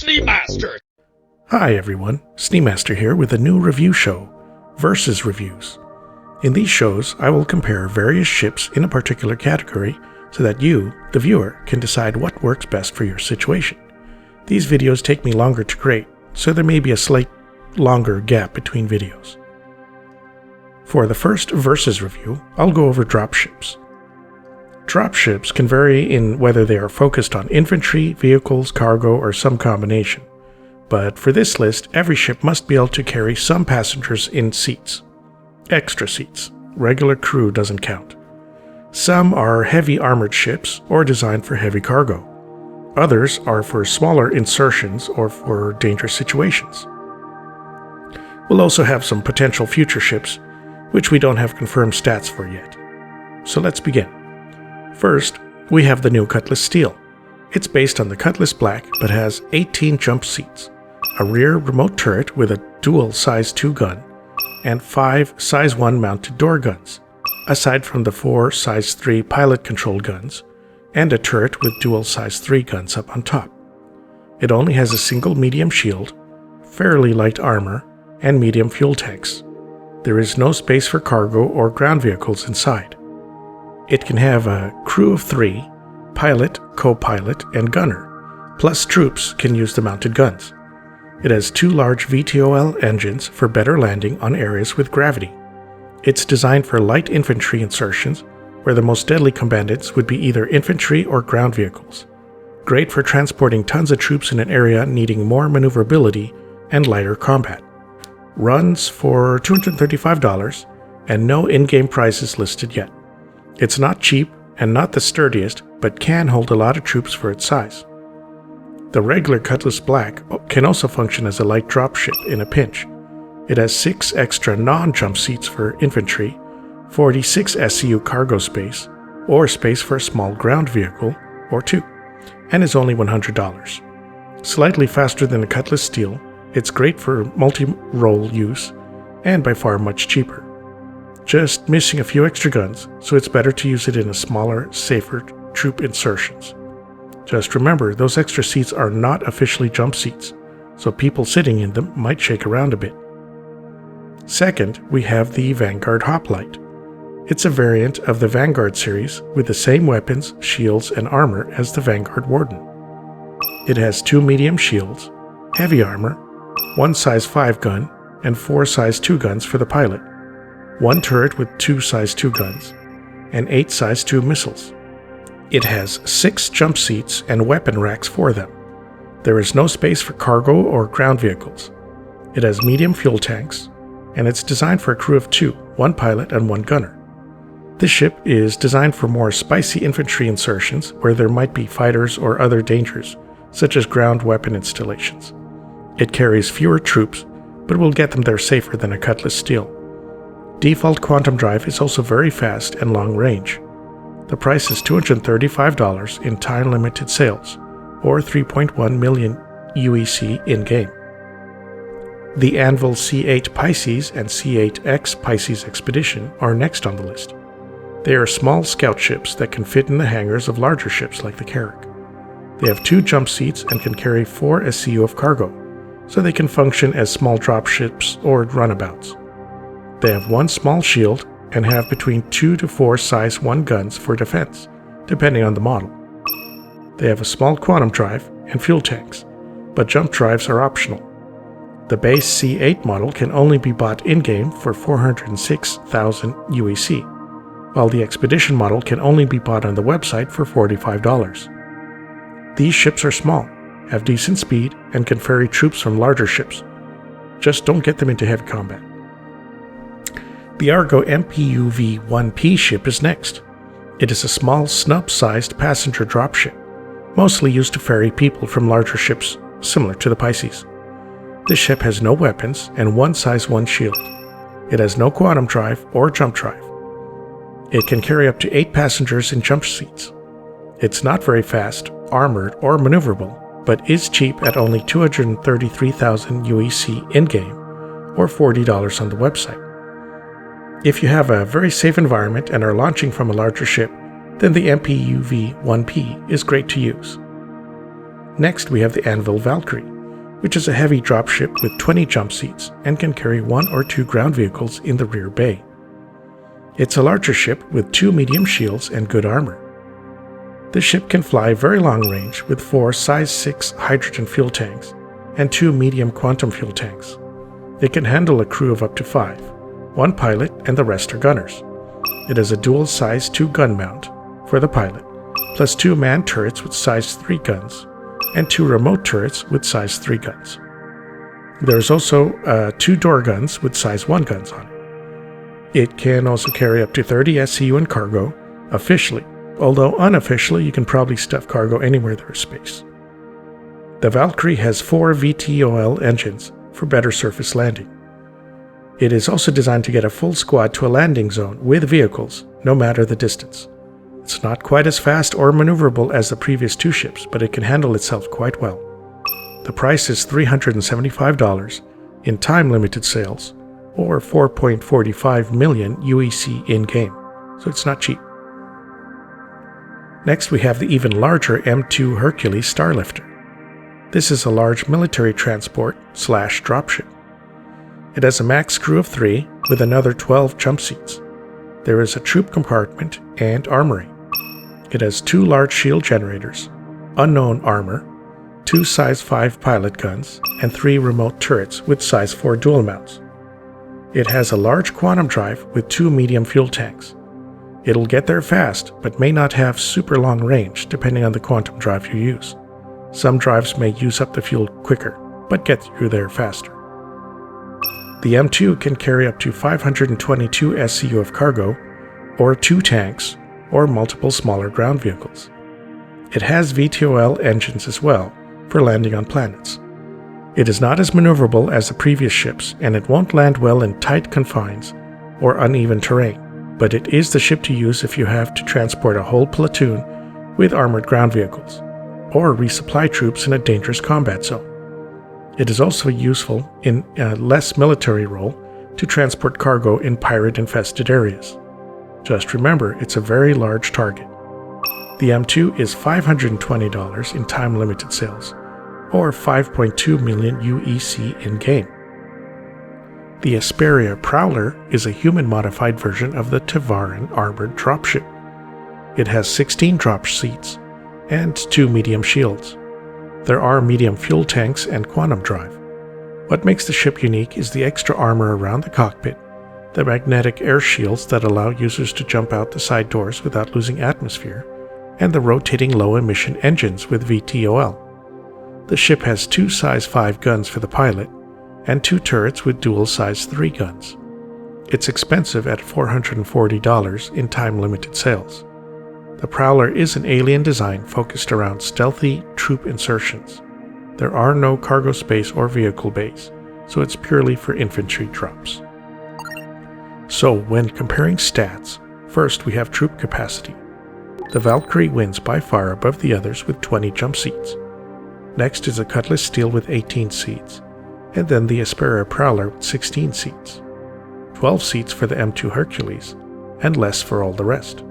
Sneemaster! Hi everyone, Sneemaster here with a new review show, Versus Reviews. In these shows, I will compare various ships in a particular category so that you, the viewer, can decide what works best for your situation. These videos take me longer to create, so there may be a slight longer gap between videos. For the first Versus review, I'll go over dropships. Dropships can vary in whether they are focused on infantry, vehicles, cargo, or some combination. But for this list, every ship must be able to carry some passengers in seats. Extra seats. Regular crew doesn't count. Some are heavy armored ships or designed for heavy cargo. Others are for smaller insertions or for dangerous situations. We'll also have some potential future ships, which we don't have confirmed stats for yet. So let's begin. First, we have the new Cutlass Steel. It's based on the Cutlass Black, but has 18 jump seats, a rear remote turret with a dual size 2 gun, and 5 size 1 mounted door guns, aside from the 4 size 3 pilot-controlled guns, and a turret with dual size 3 guns up on top. It only has a single medium shield, fairly light armor, and medium fuel tanks. There is no space for cargo or ground vehicles inside. It can have a crew of 3, pilot, co-pilot, and gunner, plus troops can use the mounted guns. It has 2 large VTOL engines for better landing on areas with gravity. It's designed for light infantry insertions, where the most deadly combatants would be either infantry or ground vehicles. Great for transporting tons of troops in an area needing more maneuverability and lighter combat. Runs for $235, and no in-game prices listed yet. It's not cheap and not the sturdiest, but can hold a lot of troops for its size. The regular Cutlass Black can also function as a light dropship in a pinch. It has 6 extra non-jump seats for infantry, 46 SCU cargo space, or space for a small ground vehicle, or 2, and is only $100. Slightly faster than the Cutlass Steel, it's great for multi-role use, and by far much cheaper. Just missing a few extra guns, so it's better to use it in a smaller, safer troop insertions. Just remember, those extra seats are not officially jump seats, so people sitting in them might shake around a bit. Second, we have the Vanguard Hoplite. It's a variant of the Vanguard series with the same weapons, shields, and armor as the Vanguard Warden. It has 2 medium shields, heavy armor, 1 size 5 gun, and 4 size 2 guns for the pilot, 1 turret with 2 size 2 guns, and 8 size 2 missiles. It has 6 jump seats and weapon racks for them. There is no space for cargo or ground vehicles. It has medium fuel tanks, and it's designed for a crew of 2, 1 pilot and 1 gunner. This ship is designed for more spicy infantry insertions where there might be fighters or other dangers, such as ground weapon installations. It carries fewer troops, but will get them there safer than a Cutlass Steel. Default quantum drive is also very fast and long range. The price is $235 in time-limited sales, or 3.1 million UEC in-game. The Anvil C8 Pisces and C8X Pisces Expedition are next on the list. They are small scout ships that can fit in the hangars of larger ships like the Carrack. They have 2 jump seats and can carry 4 SCU of cargo, so they can function as small dropships or runabouts. They have 1 small shield and have between 2 to 4 size 1 guns for defense, depending on the model. They have a small quantum drive and fuel tanks, but jump drives are optional. The base C8 model can only be bought in-game for 406,000 UEC, while the Expedition model can only be bought on the website for $45. These ships are small, have decent speed, and can ferry troops from larger ships. Just don't get them into heavy combat. The Argo MPUV 1P ship is next. It is a small, snub-sized passenger dropship, mostly used to ferry people from larger ships, similar to the Pisces. This ship has no weapons and 1 size 1 shield. It has no quantum drive or jump drive. It can carry up to 8 passengers in jump seats. It's not very fast, armored, or maneuverable, but is cheap at only 233,000 UEC in-game, or $40 on the website. If you have a very safe environment and are launching from a larger ship, then the MPUV 1P is great to use. Next we have the Anvil Valkyrie, which is a heavy dropship with 20 jump seats and can carry 1 or 2 ground vehicles in the rear bay. It's a larger ship with 2 medium shields and good armor. The ship can fly very long range with 4 size 6 hydrogen fuel tanks and 2 medium quantum fuel tanks. It can handle a crew of up to 5, 1 pilot and the rest are gunners. It has a dual size 2 gun mount for the pilot, plus 2 manned turrets with size 3 guns, and 2 remote turrets with size 3 guns. There's also 2 door guns with size 1 guns on it. It can also carry up to 30 SCU and cargo, officially, although unofficially you can probably stuff cargo anywhere there is space. The Valkyrie has 4 VTOL engines for better surface landing. It is also designed to get a full squad to a landing zone with vehicles, no matter the distance. It's not quite as fast or maneuverable as the previous 2 ships, but it can handle itself quite well. The price is $375 in time-limited sales, or 4.45 million UEC in-game, so it's not cheap. Next we have the even larger M2 Hercules Starlifter. This is a large military transport / dropship. It has a max crew of 3 with another 12 jump seats. There is a troop compartment and armory. It has 2 large shield generators, unknown armor, 2 size 5 pilot guns, and 3 remote turrets with size 4 dual mounts. It has a large quantum drive with 2 medium fuel tanks. It'll get there fast, but may not have super long range depending on the quantum drive you use. Some drives may use up the fuel quicker, but get you there faster. The M2 can carry up to 522 SCU of cargo, or 2 tanks, or multiple smaller ground vehicles. It has VTOL engines as well, for landing on planets. It is not as maneuverable as the previous ships, and it won't land well in tight confines or uneven terrain, but it is the ship to use if you have to transport a whole platoon with armored ground vehicles, or resupply troops in a dangerous combat zone. It is also useful in a less military role to transport cargo in pirate-infested areas. Just remember, it's a very large target. The M2 is $520 in time-limited sales, or 5.2 million UEC in-game. The Esperia Prowler is a human-modified version of the Tavaran armored dropship. It has 16 drop seats and 2 medium shields. There are medium fuel tanks and quantum drive. What makes the ship unique is the extra armor around the cockpit, the magnetic air shields that allow users to jump out the side doors without losing atmosphere, and the rotating low-emission engines with VTOL. The ship has 2 size 5 guns for the pilot, and 2 turrets with dual size 3 guns. It's expensive at $440 in time-limited sales. The Prowler is an alien design focused around stealthy troop insertions. There are no cargo space or vehicle bays, so it's purely for infantry drops. So when comparing stats, first we have troop capacity. The Valkyrie wins by far above the others with 20 jump seats. Next is the Cutlass Steel with 18 seats, and then the Esperia Prowler with 16 seats. 12 seats for the M2 Hercules, and less for all the rest.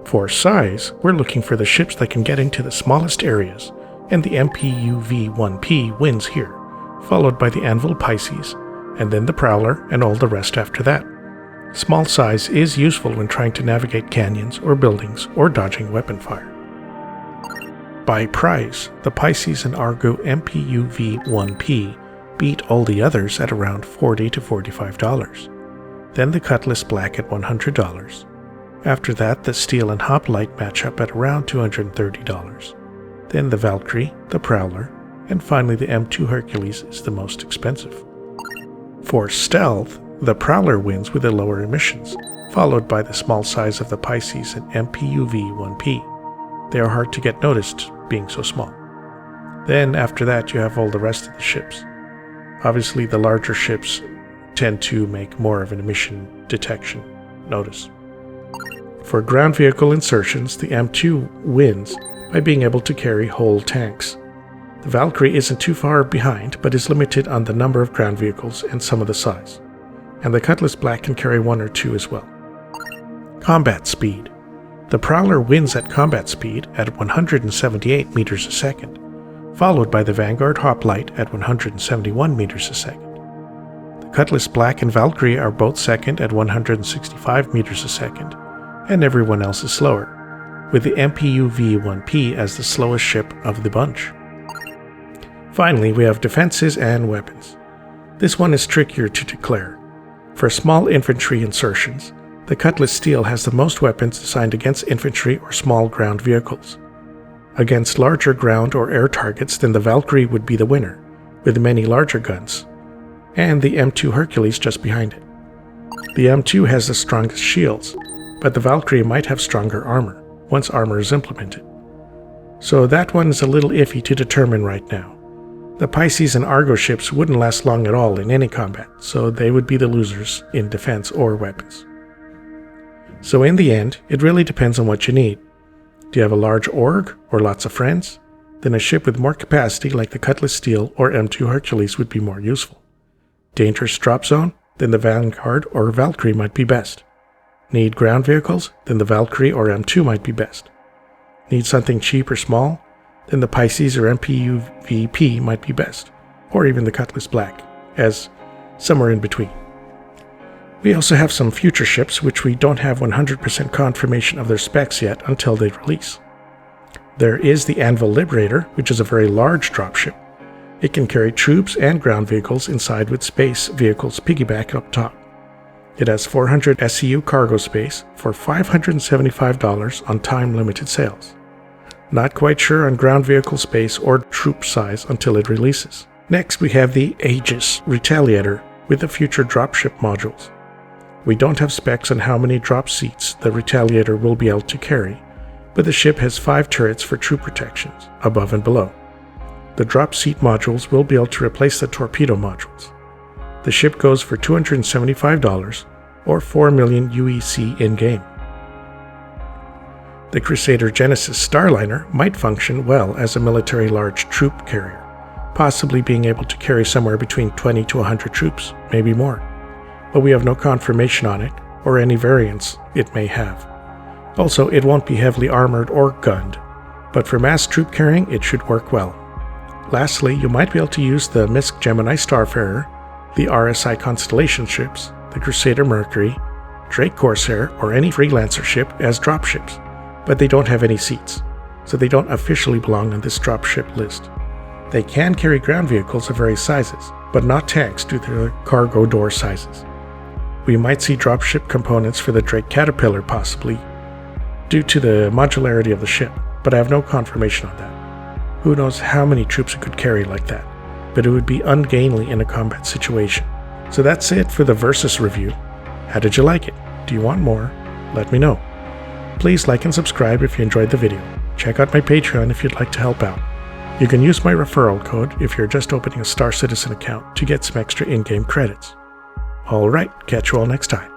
For size, we're looking for the ships that can get into the smallest areas, and the MPUV 1P wins here, followed by the Anvil Pisces, and then the Prowler and all the rest after that. Small size is useful when trying to navigate canyons or buildings or dodging weapon fire. By price, the Pisces and Argo MPUV 1P beat all the others at around $40 to $45. Then the Cutlass Black at $100. After that, the Steel and Hoplite match up at around $230. Then the Valkyrie, the Prowler, and finally the M2 Hercules is the most expensive. For stealth, the Prowler wins with the lower emissions, followed by the small size of the Pisces and MPUV 1P. They are hard to get noticed, being so small. Then after that you have all the rest of the ships. Obviously the larger ships tend to make more of an emission detection notice. For ground vehicle insertions, the M2 wins by being able to carry whole tanks. The Valkyrie isn't too far behind, but is limited on the number of ground vehicles and some of the size. And the Cutlass Black can carry 1 or 2 as well. Combat speed. The Prowler wins at combat speed at 178 meters a second, followed by the Vanguard Hoplite at 171 meters a second. The Cutlass Black and Valkyrie are both second at 165 meters a second, and everyone else is slower, with the MPUV 1P as the slowest ship of the bunch. Finally, we have defenses and weapons. This one is trickier to declare. For small infantry insertions, the Cutlass Steel has the most weapons designed against infantry or small ground vehicles. Against larger ground or air targets, then the Valkyrie would be the winner, with many larger guns, and the M2 Hercules just behind it. The M2 has the strongest shields, but the Valkyrie might have stronger armor, once armor is implemented. So that one is a little iffy to determine right now. The Pisces and Argo ships wouldn't last long at all in any combat, so they would be the losers in defense or weapons. So in the end, it really depends on what you need. Do you have a large org or lots of friends? Then a ship with more capacity like the Cutlass Steel or M2 Hercules would be more useful. Dangerous drop zone? Then the Vanguard or Valkyrie might be best. Need ground vehicles? Then the Valkyrie or M2 might be best. Need something cheap or small? Then the Pisces or MPUV might be best, or even the Cutlass Black, as somewhere in between. We also have some future ships which we don't have 100% confirmation of their specs yet until they release. There is the Anvil Liberator, which is a very large dropship. It can carry troops and ground vehicles inside with space vehicles piggyback up top. It has 400 SCU cargo space for $575 on time-limited sales. Not quite sure on ground vehicle space or troop size until it releases. Next we have the Aegis Retaliator with the future dropship modules. We don't have specs on how many drop seats the Retaliator will be able to carry, but the ship has 5 turrets for troop protections, above and below. The drop seat modules will be able to replace the torpedo modules. The ship goes for $275 or 4 million UEC in-game. The Crusader Genesis Starliner might function well as a military large troop carrier, possibly being able to carry somewhere between 20 to 100 troops, maybe more. But we have no confirmation on it, or any variants it may have. Also, it won't be heavily armored or gunned, but for mass troop carrying it should work well. Lastly, you might be able to use the MISC Gemini Starfarer, the RSI Constellation ships, the Crusader Mercury, Drake Corsair, or any freelancer ship as dropships, but they don't have any seats, so they don't officially belong on this dropship list. They can carry ground vehicles of various sizes, but not tanks due to their cargo door sizes. We might see dropship components for the Drake Caterpillar possibly, due to the modularity of the ship, but I have no confirmation on that. Who knows how many troops it could carry like that, but it would be ungainly in a combat situation. So that's it for the Versus review. How did you like it? Do you want more? Let me know. Please like and subscribe if you enjoyed the video. Check out my Patreon if you'd like to help out. You can use my referral code if you're just opening a Star Citizen account to get some extra in-game credits. Alright, catch you all next time.